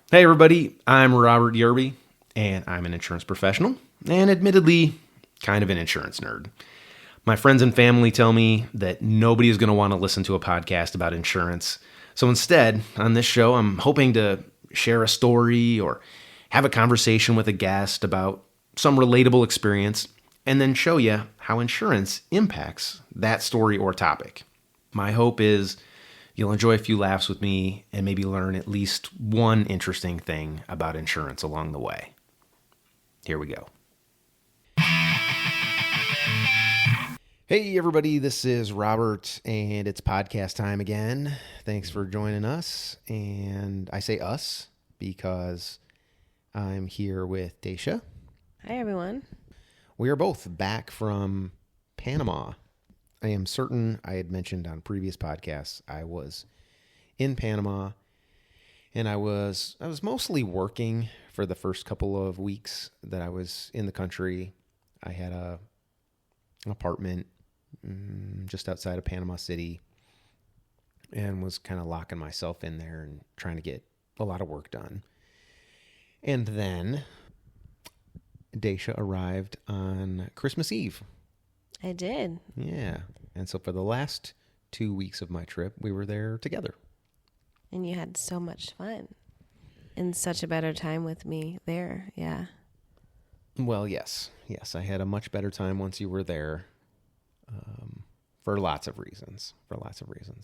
Hey everybody, I'm Robert Yerby, and I'm an insurance professional, and admittedly, kind of an insurance nerd. My friends and family tell me that nobody is going to want to listen to a podcast about insurance. So instead, on this show, I'm hoping to share a story or have a conversation with a guest about some relatable experience, and then show you how insurance impacts that story or topic. My hope is you'll enjoy a few laughs with me and maybe learn at least one interesting thing about insurance along the way. Here we go. Hey everybody, this is Robert and it's podcast time again. Thanks for joining us. And I say us because I'm here with Daisha. Hi everyone. We are both back from Panama. I am certain I had mentioned on previous podcasts I was in Panama, and I was mostly working for the first couple of weeks that I was in the country. I had an apartment just outside of Panama City and was kind of locking myself in there and trying to get a lot of work done. And then Daisha arrived on Christmas Eve. I did. Yeah. And so for the last 2 weeks of my trip, we were there together. And you had so much fun and such a better time with me there. Yeah. Well, yes. Yes, I had a much better time once you were there for lots of reasons.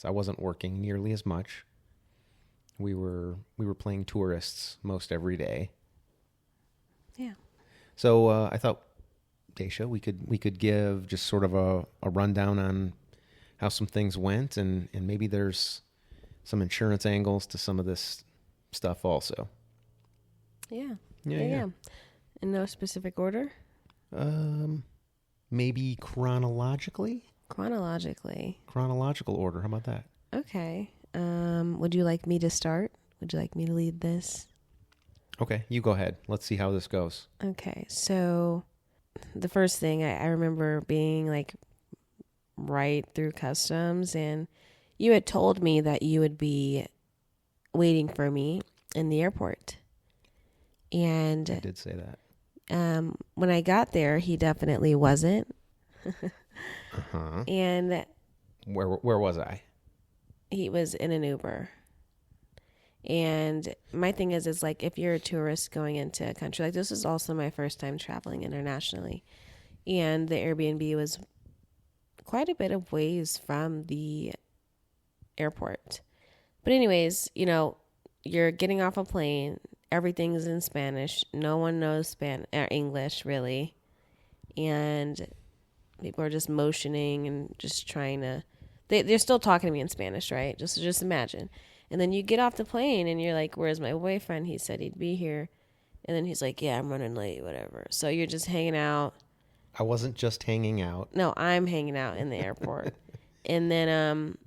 I wasn't working nearly as much. We were playing tourists most every day. Yeah. So I thought, Daisha, we could give just sort of a rundown on how some things went, and maybe there's some insurance angles to some of this stuff also. Yeah. Yeah. In no specific order? Maybe chronologically? Chronological order. How about that? Okay. Would you like me to start? Would you like me to lead this? Okay, you go ahead. Let's see how this goes. Okay. So the first thing I remember being like right through customs, and you had told me that you would be waiting for me in the airport. And I did say that. When I got there, he definitely wasn't. Uh-huh. And Where was I? he was in an Uber. And my thing is like, if you're a tourist going into a country, like this is also my first time traveling internationally. And the Airbnb was quite a bit of ways from the airport. But anyways, you're getting off a plane. Everything's in Spanish. No one knows English, really. And people are just motioning and just trying to... They're still talking to me in Spanish, right? Just imagine. And then you get off the plane and you're like, where's my boyfriend? He said he'd be here. And then he's like, yeah, I'm running late, whatever. So you're just hanging out. I wasn't just hanging out. No, I'm hanging out in the airport. And then...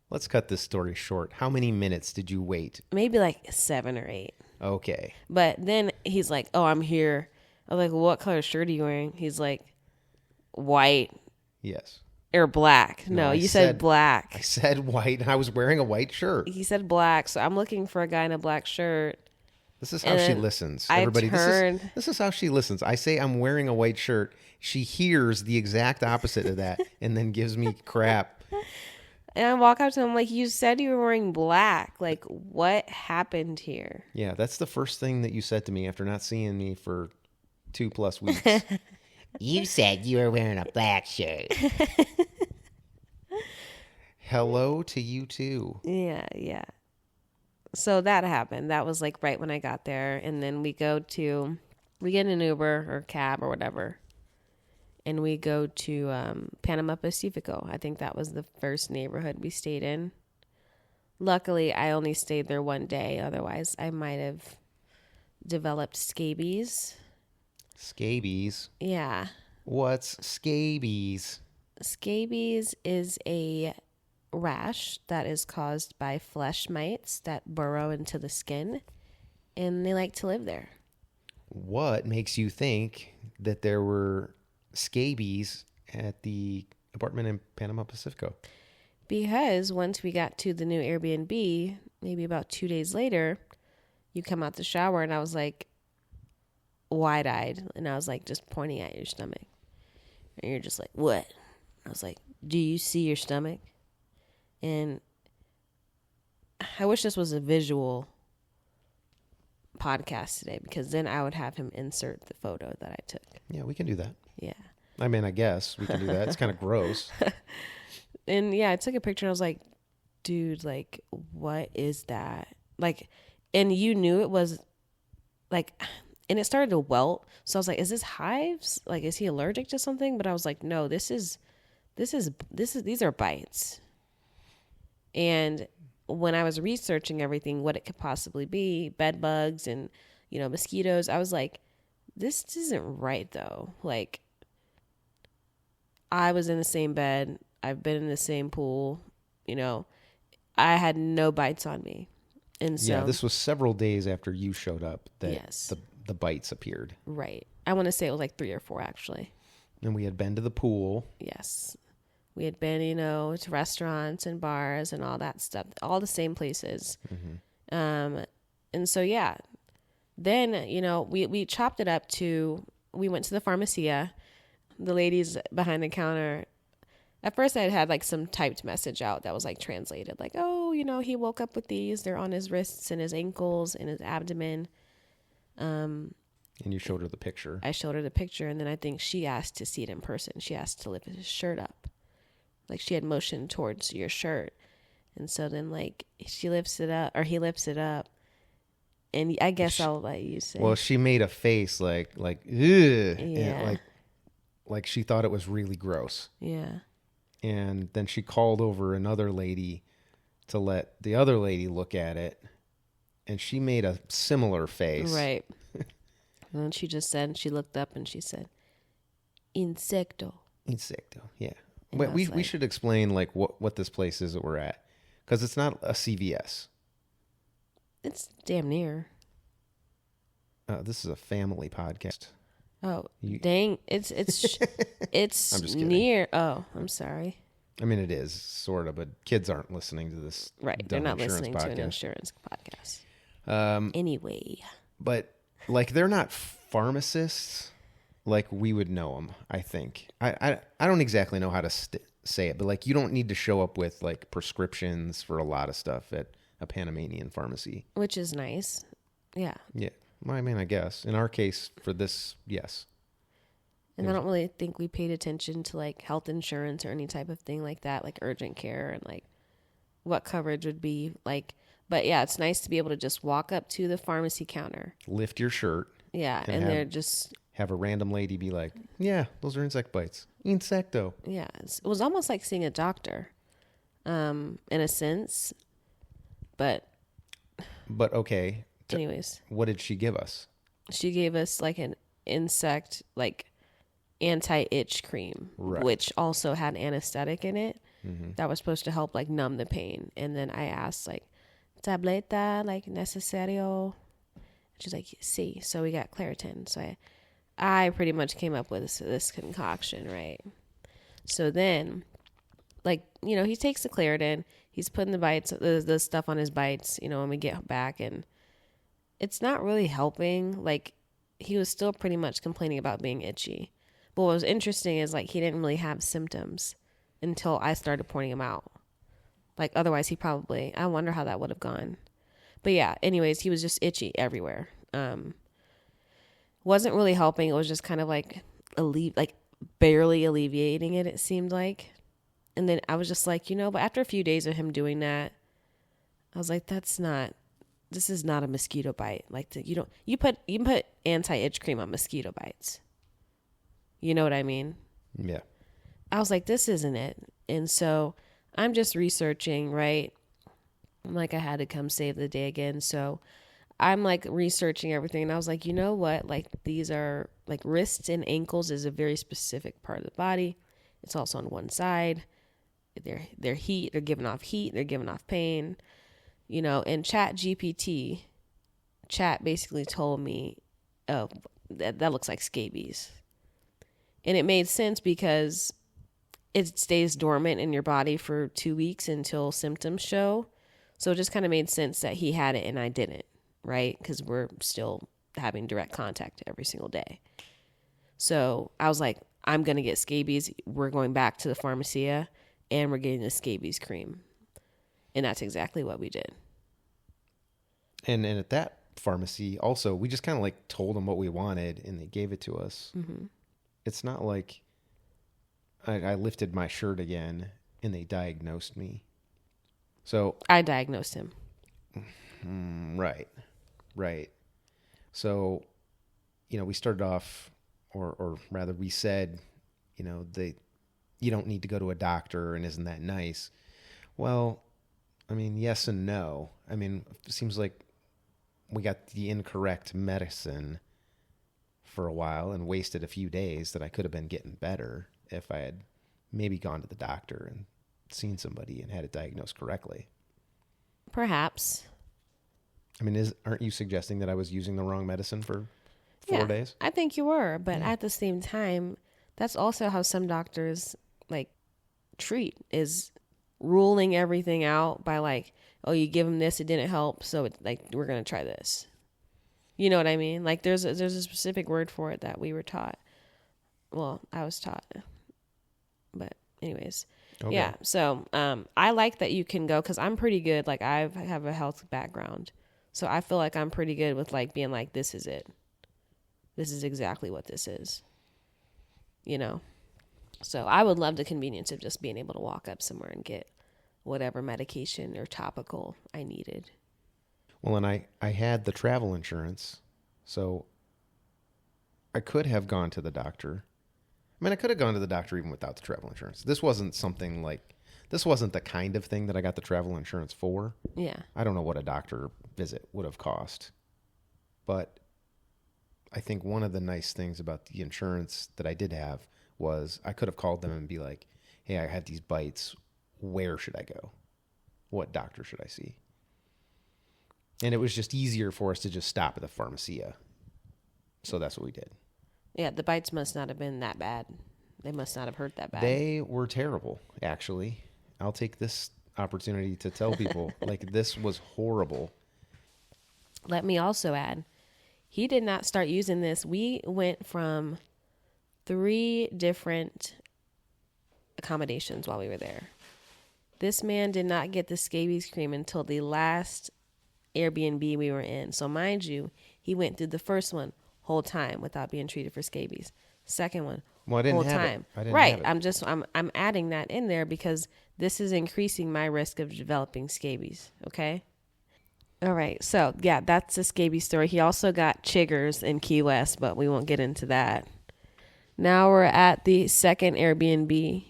Let's cut this story short. How many minutes did you wait? maybe like 7 or 8. Okay. But then he's like, oh, I'm here. I was like, well, what color shirt are you wearing? He's like, white. Yes. Or black. No, you said black. I said white, and I was wearing a white shirt. He said black, so I'm looking for a guy in a black shirt. This is how she listens. I Everybody, turned. this is how she listens. I say I'm wearing a white shirt. She hears the exact opposite of that and then gives me crap. And I walk up to him like, you said you were wearing black. Like, what happened here? Yeah, that's the first thing that you said to me after not seeing me for 2+ weeks. You said you were wearing a black shirt. Hello to you too. Yeah. So that happened. That was like right when I got there. And then we get in an Uber or cab or whatever. And we go to Panama Pacifico. I think that was the first neighborhood we stayed in. Luckily, I only stayed there one day. Otherwise, I might have developed scabies. Scabies? Yeah. What's scabies? Scabies is a rash that is caused by flesh mites that burrow into the skin, and they like to live there. What makes you think that there were scabies at the apartment in Panama Pacifico? Because once we got to the new Airbnb, maybe about 2 days later, you come out the shower, and I was like wide-eyed, and I was like just pointing at your stomach, and you're just like, what? I was like, do you see your stomach? And I wish this was a visual podcast today, because then I would have him insert the photo that I took. Yeah, we can do that. Yeah. I mean, I guess we can do that. It's kind of gross. And yeah, I took a picture and I was like, dude, like, what is that? Like, and you knew it was like, and it started to welt. So I was like, is this hives? Like, is he allergic to something? But I was like, no, these are bites. And when I was researching everything, what it could possibly be, bed bugs and, mosquitoes, I was like, this isn't right though. Like, I was in the same bed. I've been in the same pool. I had no bites on me. And so, yeah, this was several days after you showed up that yes, the bites appeared. Right. I want to say it was like 3 or 4 actually. And we had been to the pool. Yes. We had been, to restaurants and bars and all that stuff, all the same places. Mm-hmm. And so, yeah, then, we chopped it up to, we went to the pharmacia. The ladies behind the counter, at first I had like some typed message out that was like translated, like, oh, he woke up with these. They're on his wrists and his ankles and his abdomen. And you showed her the picture. I showed her the picture, and then I think she asked to see it in person. She asked to lift his shirt up. Like, she had motioned towards your shirt. And so then, like, she lifts it up, or he lifts it up. And I guess I'll let you say. Well, she made a face like, ugh. Yeah. And like she thought it was really gross. Yeah. And then she called over another lady to let the other lady look at it. And she made a similar face. Right. And then she just said, she looked up and she said, insecto. Insecto, yeah. And But we like, should explain like what this place is that we're at, because it's not a CVS. It's damn near. This is a family podcast. Oh, dang! It's I'm just kidding. near. Oh, I'm sorry. I mean, it is sort of, but kids aren't listening to this. Right, they're not listening to an insurance podcast. Anyway, but like they're not pharmacists. Like we would know them, I think. I don't exactly know how to say it, but like you don't need to show up with like prescriptions for a lot of stuff at a Panamanian pharmacy. Which is nice. Yeah. Yeah. Well, I mean, I guess. In our case, for this, yes. And I don't really think we paid attention to like health insurance or any type of thing like that, like urgent care and like what coverage would be like. But yeah, it's nice to be able to just walk up to the pharmacy counter. Lift your shirt. Yeah. And they're just... Have a random lady be like, yeah, those are insect bites. Insecto. Yeah. It was almost like seeing a doctor in a sense. But okay. Anyways. What did she give us? She gave us like an insect, like anti-itch cream, right, which also had anesthetic in it. Mm-hmm. That was supposed to help like numb the pain. And then I asked like, tableta, like necesario? She's like, sí. So we got Claritin. So I pretty much came up with this concoction, right? So then, like, he takes the Claritin. He's putting the stuff on his bites, when we get back. And it's not really helping. Like, he was still pretty much complaining about being itchy. But what was interesting is, like, he didn't really have symptoms until I started pointing him out. Like, otherwise I wonder how that would have gone. But yeah, anyways, he was just itchy everywhere. Wasn't really helping. It was just kind of like barely alleviating it, it seemed like. And then I was just like, but after a few days of him doing that, I was like, this is not a mosquito bite. Like, you put anti-itch cream on mosquito bites. You know what I mean? Yeah. I was like, this isn't it. And so I'm just researching, right? Like, I had to come save the day again. So I'm like researching everything. And I was like, you know what? Like, these are like wrists and ankles is a very specific part of the body. It's also on one side. They're heat. They're giving off heat. They're giving off pain. And Chat basically told me, oh, that looks like scabies. And it made sense because it stays dormant in your body for 2 weeks until symptoms show. So it just kind of made sense that he had it and I didn't, right? Because we're still having direct contact every single day. So I was like, I'm going to get scabies. We're going back to the pharmacia and we're getting the scabies cream. And that's exactly what we did. And at that pharmacy also, we just kind of like told them what we wanted and they gave it to us. Mm-hmm. It's not like I lifted my shirt again and they diagnosed me. So I diagnosed him. Right. So, we started off, or rather we said, you don't need to go to a doctor and isn't that nice? Well, yes and no. It seems like we got the incorrect medicine for a while and wasted a few days that I could have been getting better if I had maybe gone to the doctor and seen somebody and had it diagnosed correctly. Perhaps. Aren't you suggesting that I was using the wrong medicine for 4 days? I think you were, but at the same time, that's also how some doctors treat, is ruling everything out by oh, you give them this, it didn't help, so we're going to try this. You know what I mean? There's a specific word for it that we were taught. Well, I was taught. But anyways. Okay. Yeah. So, I like that you can go, cause I'm pretty good. I have a health background. So I feel like I'm pretty good with being this is it. This is exactly what this is. So I would love the convenience of just being able to walk up somewhere and get whatever medication or topical I needed. Well, and I had the travel insurance, so I could have gone to the doctor. I could have gone to the doctor even without the travel insurance. This wasn't the kind of thing that I got the travel insurance for. Yeah. I don't know what a doctor visit would have cost. But I think one of the nice things about the insurance that I did have was I could have called them and be like, hey, I had these bites. Where should I go? What doctor should I see? And it was just easier for us to just stop at the pharmacia. So that's what we did. Yeah, the bites must not have been that bad. They must not have hurt that bad. They were terrible, actually. I'll take this opportunity to tell people, this was horrible. Let me also add, he did not start using this. We went from 3 different accommodations while we were there. This man did not get the scabies cream until the last Airbnb we were in. So mind you, he went through the first one whole time without being treated for scabies. Second one, well, I didn't whole have time. It. I didn't right. have it. I'm adding that in there because this is increasing my risk of developing scabies. Okay. All right. So yeah, that's the scabies story. He also got chiggers in Key West, but we won't get into that. Now we're at the second Airbnb.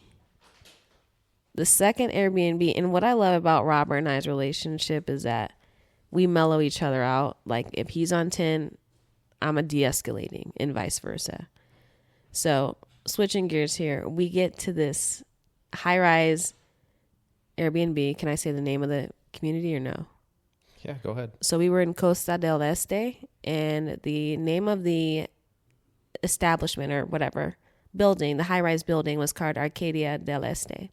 The second Airbnb, and what I love about Robert and I's relationship is that we mellow each other out. If he's on 10, I'm a de-escalating and vice versa. So switching gears here, we get to this high-rise Airbnb. Can I say the name of the community or no? Yeah, go ahead. So we were in Costa del Este, and the name of the establishment or whatever building, the high-rise building, was called Arcadia del Este.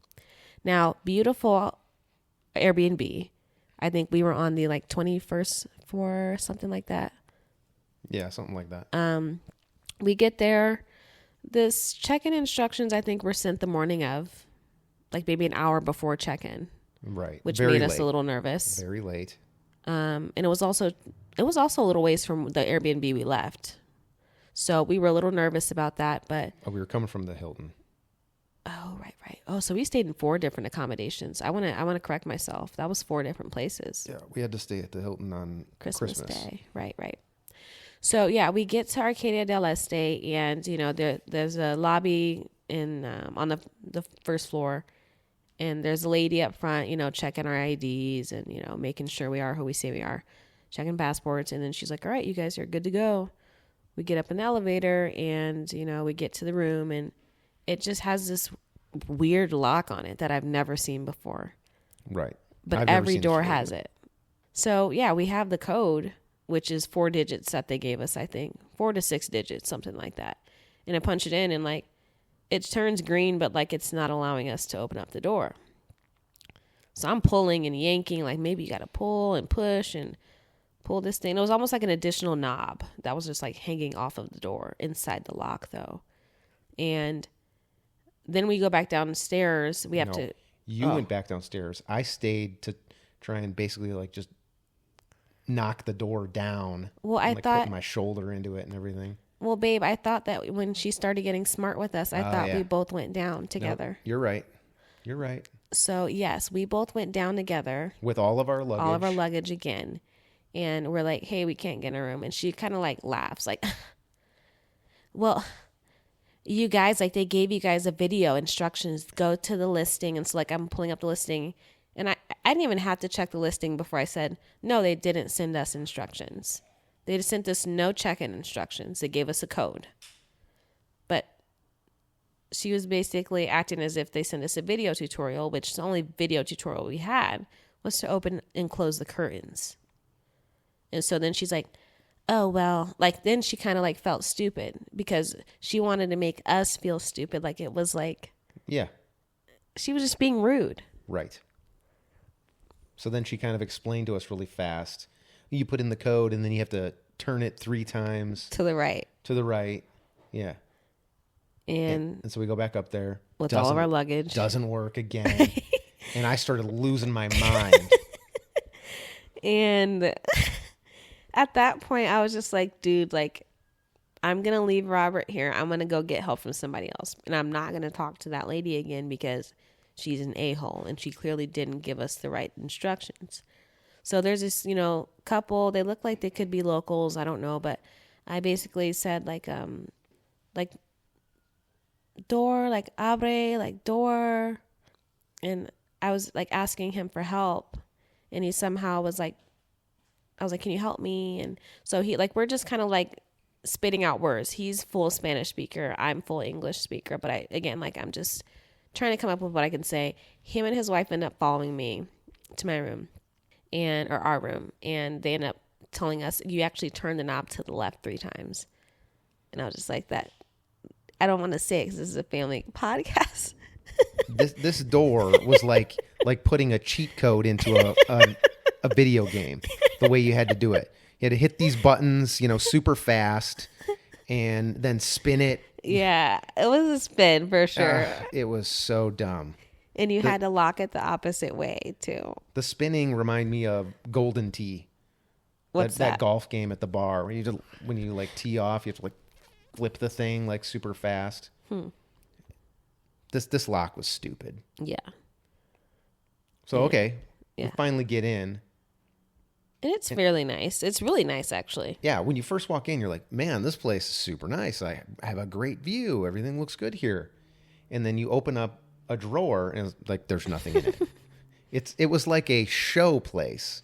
Now, beautiful Airbnb. I think we were on the 21st floor, something like that. Yeah, something like that. We get there. This check-in instructions, I think, were sent the morning of, maybe an hour before check-in. Right. Which Very made late. us a little nervous. Very late. And it was also a little ways from the Airbnb we left. So we were a little nervous about that, but... Oh, we were coming from the Hilton. Oh, right. Oh, so we stayed in 4 different accommodations. I want to correct myself. That was 4 different places. Yeah, we had to stay at the Hilton on Christmas Day. Right. So yeah, we get to Arcadia del Este, and there's a lobby on the first floor, and there's a lady up front, checking our IDs and making sure we are who we say we are, checking passports, and then she's like, "All right, you guys are good to go." We get up in the elevator, and we get to the room, and it just has this weird lock on it that I've never seen before. Right. But every door has it. So, yeah, we have the code, which is 4 digits that they gave us, I think. 4 to 6 digits, something like that. And I punch it in, and, it turns green, but, it's not allowing us to open up the door. So I'm pulling and yanking, maybe you got to pull and push and pull this thing. It was almost like an additional knob that was just like hanging off of the door inside the lock though. And then we go back downstairs. We have to. You went back downstairs. I stayed to try and basically like just knock the door down. Well, I and, like, thought put my shoulder into it and everything. Well, babe, I thought that when she started getting smart with us, I thought we both went down together. Nope, you're right. So yes, we both went down together with all of our luggage again. And we're like, hey, we can't get in a room. And she kind of like laughs like, well, you guys, like they gave you guys a video instructions, go to the listing. And so like, I'm pulling up the listing and I didn't even have to check the listing before I said, no, they didn't send us instructions. They just sent us no check-in instructions. They gave us a code. But she was basically acting as if they sent us a video tutorial, which the only video tutorial we had was to open and close the curtains. And so then she's like, oh, well, like then she kind of like felt stupid because she wanted to make us feel stupid. Like it was like, yeah, she was just being rude. Right. So then she kind of explained to us really fast. You put in the code and then you have to turn it 3 times. To the right. Yeah. And so we go back up there. With all of our luggage. Doesn't work again. And I started losing my mind. And at that point, I was just like, dude, like, I'm going to leave Robert here. I'm going to go get help from somebody else. And I'm not going to talk to that lady again because she's an a-hole. And she clearly didn't give us the right instructions. So there's this, couple. They look like they could be locals. I don't know. But I basically said, like door, like abre, like door. And I was like asking him for help. And he somehow was like, I was like, can you help me? And so he, like, we're just kind of like spitting out words. He's full Spanish speaker. I'm full English speaker. But I'm just trying to come up with what I can say. Him and his wife end up following me to my room or our room. And they end up telling us, you actually turn the knob to the left 3 times. And I was just like, that, I don't want to say it because this is a family podcast. This door was like putting a cheat code into a video game, the way you had to do it. You had to hit these buttons, super fast and then spin it. Yeah, it was a spin for sure. It was so dumb. And you had to lock it the opposite way too. The spinning reminded me of Golden Tee. What's that? That golf game at the bar where when you like tee off, you have to like flip the thing like super fast. This lock was stupid. Yeah. So okay, we finally get in. And it's fairly nice. It's really nice, actually. Yeah, when you first walk in, you're like, man, this place is super nice. I have a great view. Everything looks good here. And then you open up a drawer, and it's like there's nothing in it. It was like a show place,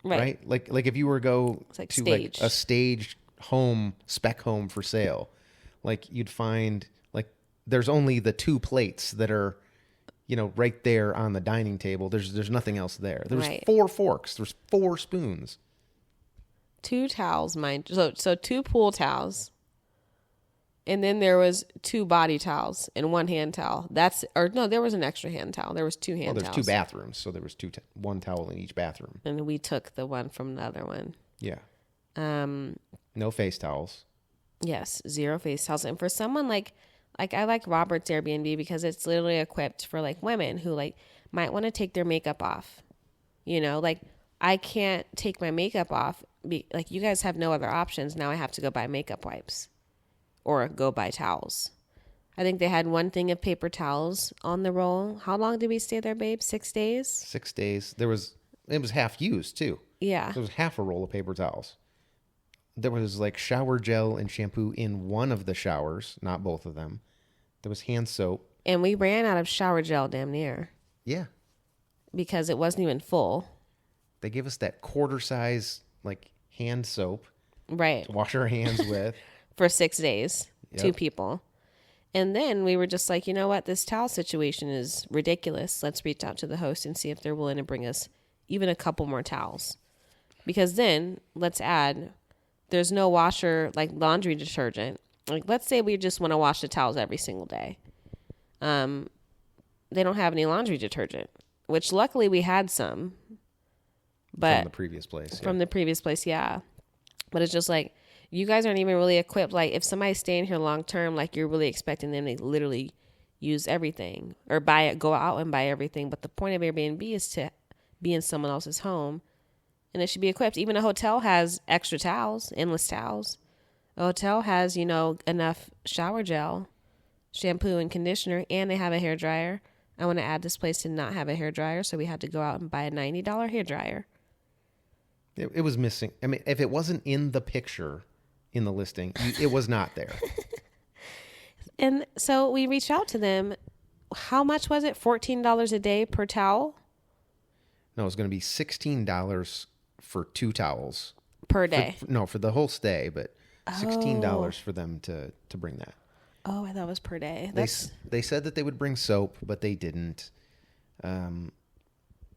right? Like if you were to stage. like a staged home, spec home for sale, like you'd find like there's only the 2 plates that are, right there on the dining table. There's nothing else there. There was 4 forks. There's 4 spoons. 2 towels, mind. So 2 pool towels. And then there was 2 body towels and 1 hand towel. There was an extra hand towel. There was 2 hand towels. There's 2 bathrooms, so there was 1 towel in each bathroom. And we took the one from the other one. Yeah. No face towels. Yes, 0 face towels. And for someone like I like Robert's Airbnb because it's literally equipped for like women who like might want to take their makeup off. Like I can't take my makeup off. Like you guys have no other options. Now I have to go buy makeup wipes or go buy towels. I think they had 1 thing of paper towels on the roll. How long did we stay there, babe? 6 days? 6 days. It was half used too. Yeah. There was half a roll of paper towels. There was like shower gel and shampoo in one of the showers, not both of them. There was hand soap. And we ran out of shower gel damn near. Yeah. Because it wasn't even full. They gave us that quarter size like hand soap. Right. To wash our hands with. For 6 days. Yep. 2 people. And then we were just like, you know what? This towel situation is ridiculous. Let's reach out to the host and see if they're willing to bring us even a couple more towels. Because then, let's add, there's no washer, like laundry detergent. Like, let's say we just want to wash the towels every single day. They don't have any laundry detergent, which luckily we had some. But from the previous place. From the previous place, yeah. But it's just like, you guys aren't even really equipped. Like, if somebody's staying here long term, like, you're really expecting them to literally use everything or go out and buy everything. But the point of Airbnb is to be in someone else's home, and it should be equipped. Even a hotel has extra towels, endless towels. A hotel has, enough shower gel, shampoo and conditioner, and they have a hair dryer. I want to add, this place did not have a hair dryer, so we had to go out and buy a $90 hair dryer. It was missing. I mean, if it wasn't in the picture in the listing, it was not there. And so we reached out to them. How much was it? $14 a day per towel? No, it was going to be $16 for 2 towels. Per day? For the whole stay, but $16 for them to bring that. Oh, I thought it was per day. They said that they would bring soap, but they didn't.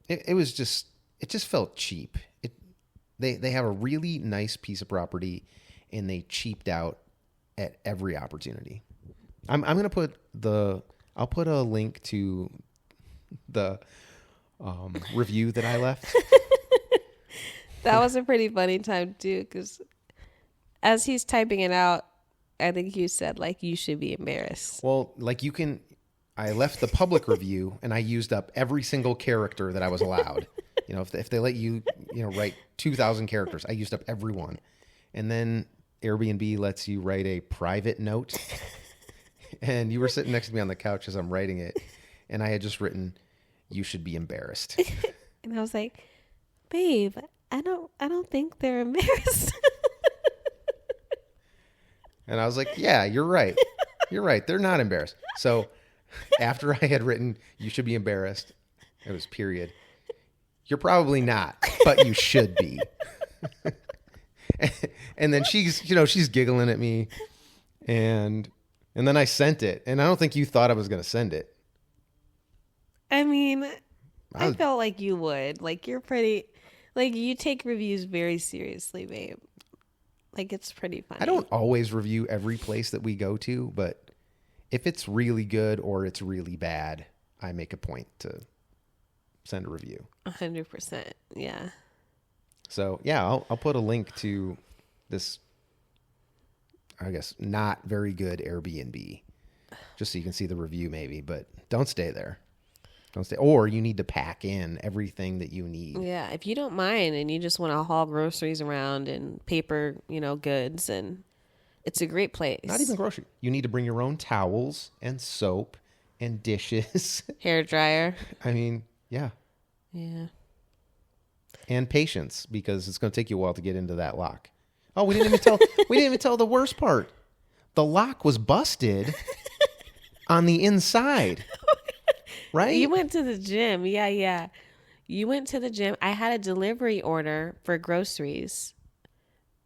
It just felt cheap. They have a really nice piece of property, and they cheaped out at every opportunity. I'm gonna put I'll put a link to the review that I left. That was a pretty funny time too, because as he's typing it out, I think you said, like, you should be embarrassed. Well, like, I left the public review, and I used up every single character that I was allowed. If they let you, write 2,000 characters, I used up every one. And then Airbnb lets you write a private note. And you were sitting next to me on the couch as I'm writing it, and I had just written, "You should be embarrassed." And I was like, "Babe, I don't think they're embarrassed." And I was like, "Yeah, you're right. You're right. They're not embarrassed." So after I had written, "You should be embarrassed," it was period. "You're probably not, but you should be." And then she's giggling at me, and then I sent it, and I don't think you thought I was going to send it. I mean, I felt like you would. Like, you're pretty, like, you take reviews very seriously, babe. Like, it's pretty funny. I don't always review every place that we go to, but if it's really good or it's really bad, I make a point to send a review. 100%. Yeah. So, yeah, I'll put a link to this, I guess, not very good Airbnb, just so you can see the review maybe, but don't stay there. Don't stay. Or you need to pack in everything that you need. Yeah, if you don't mind and you just want to haul groceries around and paper, goods, and it's a great place. Not even grocery. You need to bring your own towels and soap and dishes. Hair dryer. I mean, yeah. Yeah. And patience, because it's going to take you a while to get into that lock. Oh, we didn't even tell the worst part. The lock was busted on the inside. Right? You went to the gym. Yeah. You went to the gym. I had a delivery order for groceries.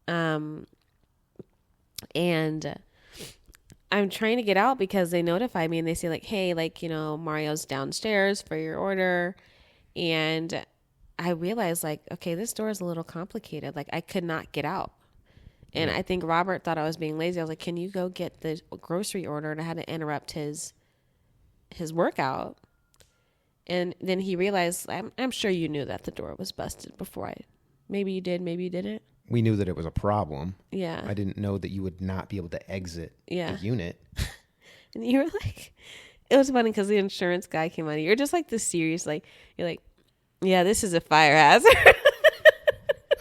And I'm trying to get out because they notify me and they say, like, "Hey, like, Mario's downstairs for your order." And I realized, like, okay, this door is a little complicated. Like, I could not get out. And I think Robert thought I was being lazy. I was like, "Can you go get the grocery order?" And I had to interrupt his workout. And then he realized, I'm sure you knew that the door was busted before maybe you did, maybe you didn't. We knew that it was a problem. Yeah. I didn't know that you would not be able to exit the unit. And you were like, it was funny because the insurance guy came on. You're just like this serious, like, you're like, "Yeah, this is a fire hazard."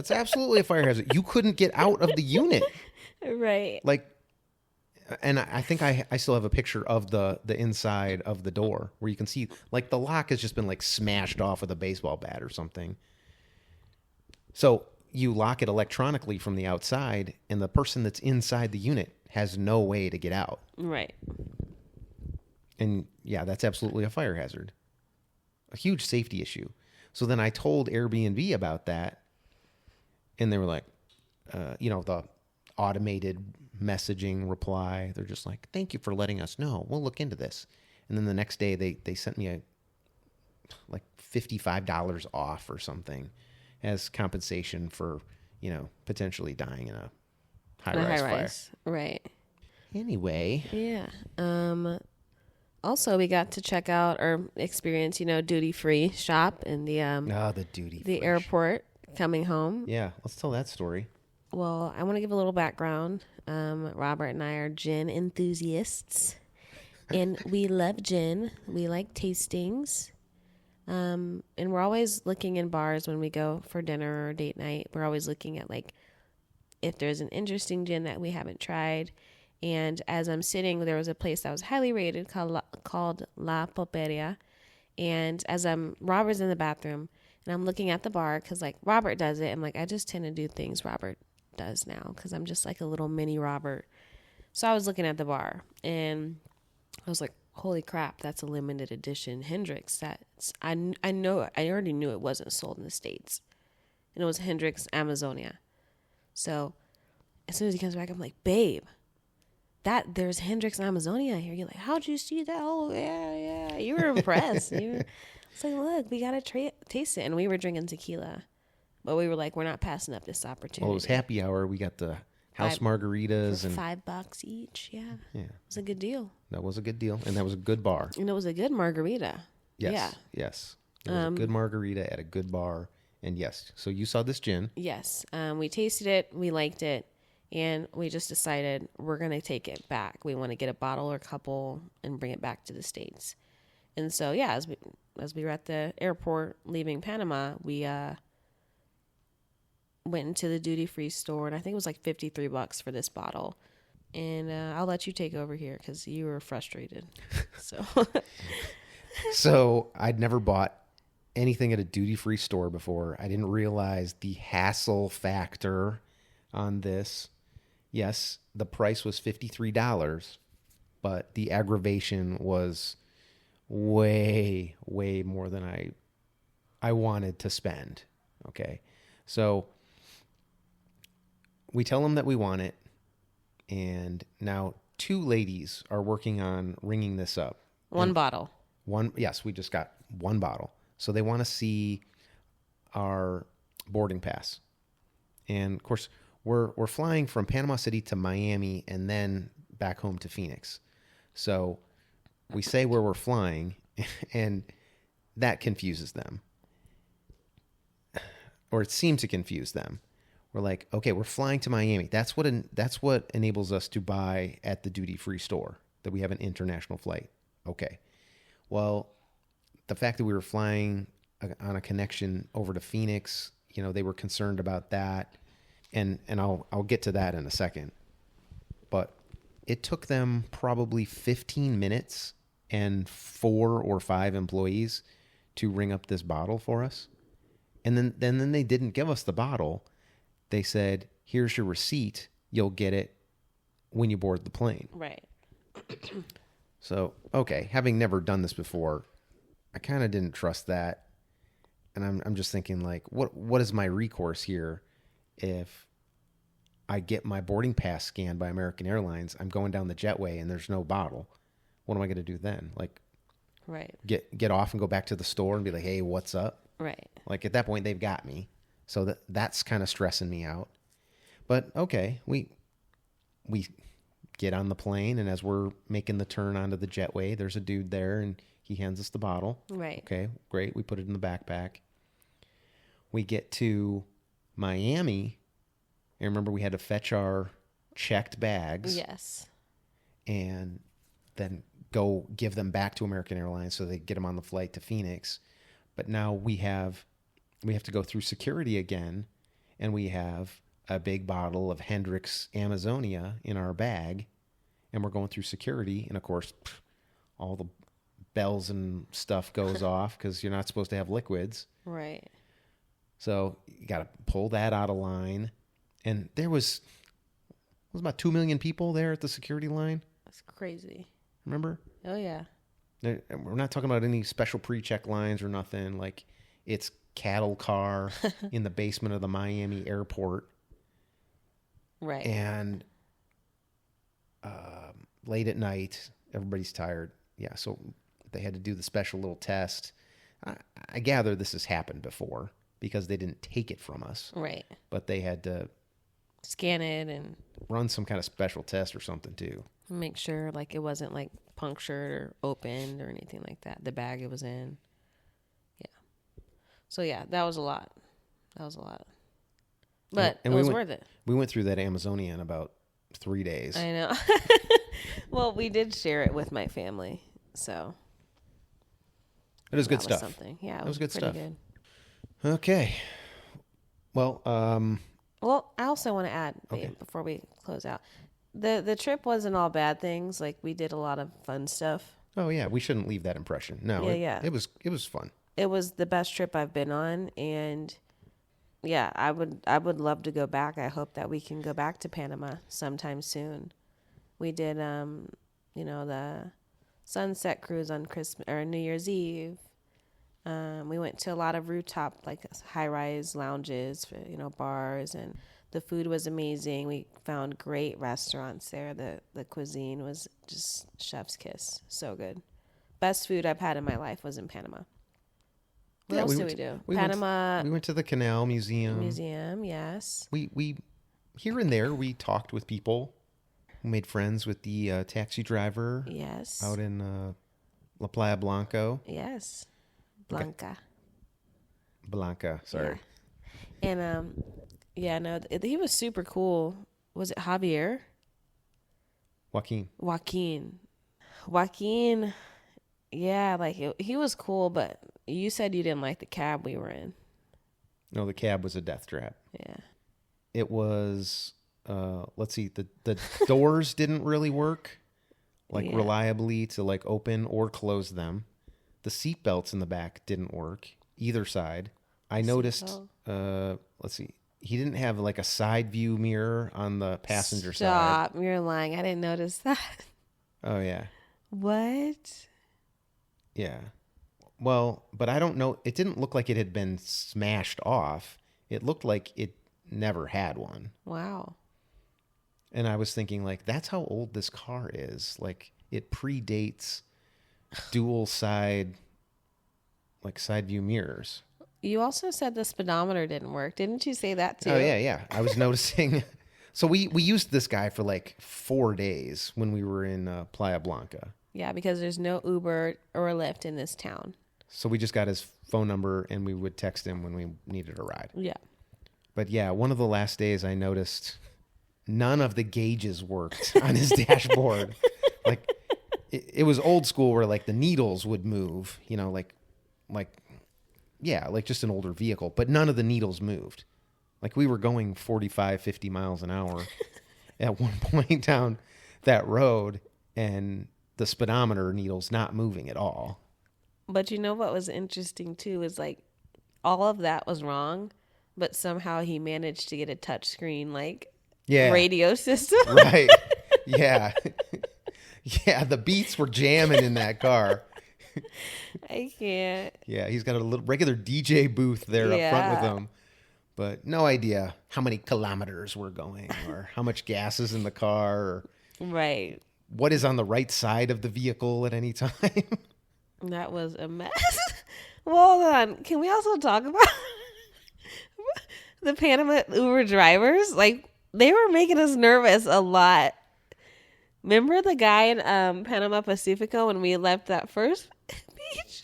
It's absolutely a fire hazard. You couldn't get out of the unit. Right. Like, and I think I still have a picture of the inside of the door where you can see, like, the lock has just been, like, smashed off with a baseball bat or something. So you lock it electronically from the outside, and the person that's inside the unit has no way to get out. Right. And yeah, that's absolutely a fire hazard. A huge safety issue. So then I told Airbnb about that, and they were like, the automated messaging reply. They're just like, "Thank you for letting us know. We'll look into this." And then the next day they sent me like $55 off or something as compensation for, potentially dying in a high-rise fire. Right. Anyway. Yeah. Also, we got to check out or experience, duty-free shop in the the duty-free the airport coming home. Yeah, let's tell that story. Well, I want to give a little background. Robert and I are gin enthusiasts, and we love gin. We like tastings. And we're always looking in bars when we go for dinner or date night. We're always looking at like if there's an interesting gin that we haven't tried. And as I'm sitting, there was a place that was highly rated called La Pulperia. And as Robert's in the bathroom, and I'm looking at the bar because like Robert does it. I'm like, I just tend to do things Robert does now because I'm just like a little mini Robert. So I was looking at the bar and I was like, holy crap, that's a limited edition Hendrix. I already knew it wasn't sold in the States. And it was Hendrix Amazonia. So as soon as he comes back, I'm like, babe, there's Hendrix Amazonia here. You're like, how'd you see that? Oh, yeah. You were impressed. It's like, look, we got to taste it. And we were drinking tequila. But we were like, we're not passing up this opportunity. Well, it was happy hour. We got the house margaritas. For $5 each. Yeah. It was a good deal. That was a good deal. And that was a good bar. And it was a good margarita. Yes. Yeah. Yes. It was a good margarita at a good bar. And yes. So you saw this gin. Yes. We tasted it. We liked it. And we just decided we're going to take it back. We want to get a bottle or couple and bring it back to the States. And so, yeah, as we were at the airport leaving Panama, we went into the duty-free store, and I think it was like $53 for this bottle. And I'll let you take over here because you were frustrated. So, So I'd never bought anything at a duty-free store before. I didn't realize the hassle factor on this. Yes, the price was $53, but the aggravation was way, way more than I wanted to spend. Okay. So we tell them that we want it, and now 2 ladies are working on ringing this up. one bottle. Yes, we just got 1 bottle. So they want to see our boarding pass. And of course, we're flying from Panama City to Miami and then back home to Phoenix. So we say where we're flying, and that confuses them. Or it seemed to confuse them. We're like, okay, we're flying to Miami. That's what enables us to buy at the duty-free store, that we have an international flight. Okay. Well, the fact that we were flying on a connection over to Phoenix, they were concerned about that. And I'll get to that in a second. But it took them probably 15 minutes and 4 or 5 employees to ring up this bottle for us. And then they didn't give us the bottle. They said, here's your receipt. You'll get it when you board the plane. Right. So, okay, having never done this before, I kind of didn't trust that. And I'm just thinking, like, what is my recourse here if I get my boarding pass scanned by American Airlines? I'm going down the jetway and there's no bottle. What am I going to do then? Like, right. Get off and go back to the store and be like, hey, what's up? Right. Like, at that point, they've got me. So that's kind of stressing me out. But, okay, we get on the plane, and as we're making the turn onto the jetway, there's a dude there, and he hands us the bottle. Right. Okay, great. We put it in the backpack. We get to Miami, and remember we had to fetch our checked bags. Yes. And then go give them back to American Airlines so they get them on the flight to Phoenix. But now we have to go through security again, and we have a big bottle of Hendrix Amazonia in our bag, and we're going through security, and of course, all the bells and stuff goes off because you're not supposed to have liquids. Right. So you got to pull that out of line. And there was about 2 million people there at the security line. That's crazy. Remember? Oh, yeah. We're not talking about any special pre-check lines or nothing. Like, it's cattle car in the basement of the Miami airport. Right. And late at night, everybody's tired. Yeah, so they had to do the special little test. I gather this has happened before because they didn't take it from us. Right. But they had to scan it and run some kind of special test or something too. Make sure like it wasn't like punctured or opened or anything like that. The bag it was in. Yeah. So yeah, that was a lot. That was a lot. But And it was we worth it. We went through that Amazonia in about 3 days. I know. Well, we did share it with my family, so It was good that stuff. something. Yeah, It was good pretty stuff. Good. Okay. Well, Well, I also want to add, Okay. before we close out, the trip wasn't all bad things. Like, we did a lot of fun stuff. oh yeah, we shouldn't leave that impression. No, Yeah. it was fun. It was the best trip I've been on, and yeah, I would love to go back. I hope that we can go back to Panama sometime soon. We did the sunset cruise on Christmas or New Year's Eve. We went to a lot of rooftop, like, high-rise lounges, for, bars, and the food was amazing. We found great restaurants there. The cuisine was just chef's kiss. So good. Best food I've had in my life was in Panama. What else did we do? Panama We went to the Canal Museum, yes. We here and there we talked with people. We made friends with the taxi driver. Yes. Out in La Playa Blanco. Yes. Blanca, sorry. Yeah. And he was super cool. Was it Javier? Joaquin. Yeah, like, he was cool, but you said you didn't like the cab we were in. No, the cab was a death trap. Yeah. It was let's see, the doors didn't really work reliably to open or close them. The seat belts in the back didn't work either side. I noticed let's see, he didn't have a side view mirror on the passenger side. Stop, you're lying. I didn't notice that. Oh yeah. What? Yeah. Well, but I don't know. It didn't look like it had been smashed off. It looked like it never had one. Wow. And I was thinking, that's how old this car is. It predates dual side view mirrors. You also said the speedometer didn't work. Didn't you say that too? Oh, yeah. I was noticing. So we used this guy for 4 days when we were in Playa Blanca. Yeah, because there's no Uber or Lyft in this town. So we just got his phone number and we would text him when we needed a ride. Yeah. But yeah, one of the last days I noticed none of the gauges worked on his dashboard. It was old school where the needles would move, just an older vehicle, but none of the needles moved. We were going 45, 50 miles an hour at one point down that road, and the speedometer needle's not moving at all. But you know what was interesting too is all of that was wrong, but somehow he managed to get a touch screen radio system. Right. Yeah. Yeah, the beats were jamming in that car. I can't. Yeah, he's got a little regular DJ booth there up front with him. But no idea how many kilometers we're going or how much gas is in the car or right. What is on the right side of the vehicle at any time. That was a mess. Well, hold on. Can we also talk about the Panama Uber drivers? They were making us nervous a lot. Remember the guy in Panama Pacifico when we left that first beach?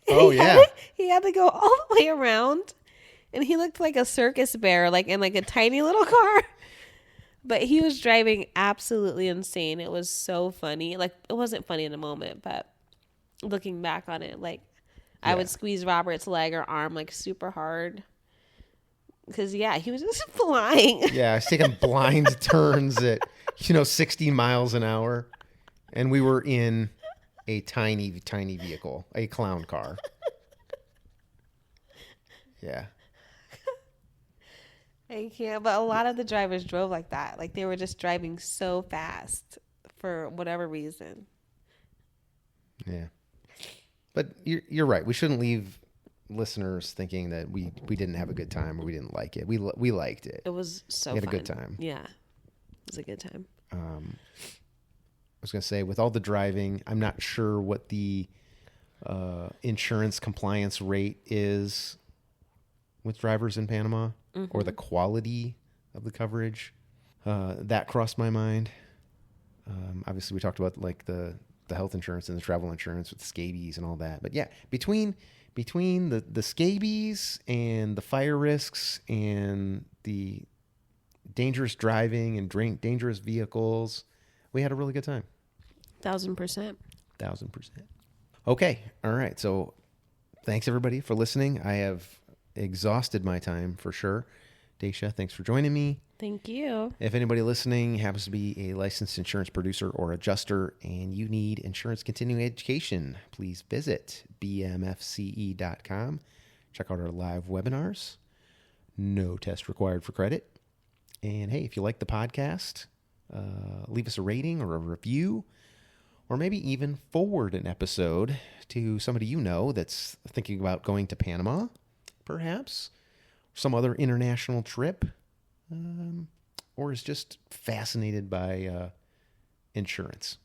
Oh, yeah. He had to go all the way around. And he looked like a circus bear, in a tiny little car. But he was driving absolutely insane. It was so funny. It wasn't funny in the moment, but looking back on it, I would squeeze Robert's leg or arm super hard. Because, he was just flying. Yeah, I was taking blind turns at, 60 miles an hour. And we were in a tiny, tiny vehicle, a clown car. Yeah. I can't, but a lot of the drivers drove like that. They were just driving so fast for whatever reason. Yeah. But you're right. We shouldn't leave listeners thinking that we didn't have a good time or we didn't like it. We liked it. It was so we had fun. a good time. Yeah. It was a good time. I was going to say, with all the driving, I'm not sure what the insurance compliance rate is with drivers in Panama or the quality of the coverage. That crossed my mind. Obviously, we talked about the health insurance and the travel insurance with scabies and all that. But yeah, between between the scabies and the fire risks and the dangerous driving and dangerous vehicles, we had a really good time. 1,000%. 1,000%. Okay. All right. So thanks everybody for listening. I have exhausted my time for sure. Dacia, thanks for joining me. Thank you. If anybody listening happens to be a licensed insurance producer or adjuster and you need insurance continuing education, please visit bmfce.com. Check out our live webinars. No test required for credit. And hey, if you like the podcast, leave us a rating or a review, or maybe even forward an episode to somebody you know that's thinking about going to Panama, perhaps, some other international trip, or is just fascinated by insurance.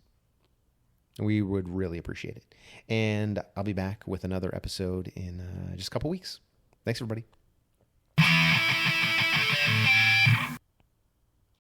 We would really appreciate it. And I'll be back with another episode in just a couple weeks. Thanks, everybody.